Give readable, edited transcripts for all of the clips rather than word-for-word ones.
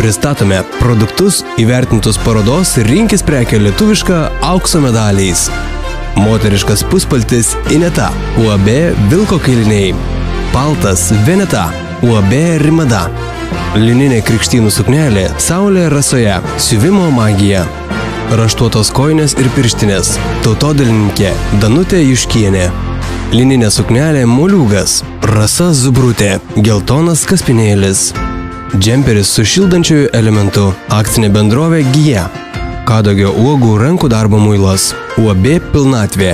Pristatome produktus įvertintus parodos Rinkis prekę lietuvišką aukso medaliais. Moteriškas puspaltis Ineta, UAB Vilko kailiniai. Paltas Veneta, UAB Rimada. Lininė krikštynų suknelė Saulė rasoje, siuvimo magija. Raštuotos kojinės ir pirštinės, tautodalininkė Danutė Juškienė. Lininė suknelė Moliūgas, Rasa Zubrutė, geltonas kaspinėlis. Džemperis su šildančiųjų elementu, akcinė bendrovė Gija. Kadagio uogų rankų darbo muilas, UAB Pilnatvė.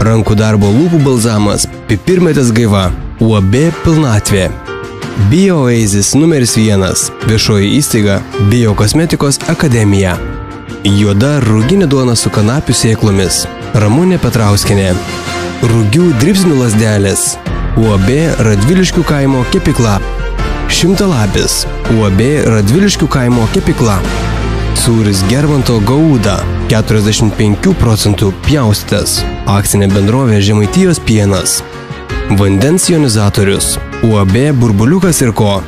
Rankų darbo lūpų balzamas, pipirmetės gaiva, UAB Pilnatvė. Bioaizis numeris 1, viešoji įstaiga Biokosmetikos akademija. Juoda ruginė duona su kanapių sėklomis, Ramunė Petrauskinė. Rugių dribsnių lazdelės, UAB Radviliškių kaimo kepykla. Šimtalapis, UAB Radviliškių kaimo kepykla. Sūris Germanto Gauda, 45% pjaustytas, akcinė bendrovė Žemaitijos pienas. Vandens jonizatorius, UAB Burbuliukas ir ko.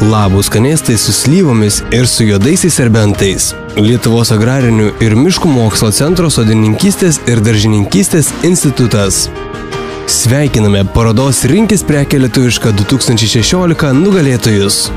Labų skanėstai su slyvomis ir su juodaisiais serbentais. Lietuvos agrarinių ir miškų mokslo centro sodininkystės ir daržininkystės institutas. Sveikiname parodos Rinkis prekę lietuvišką 2016 nugalėtojus.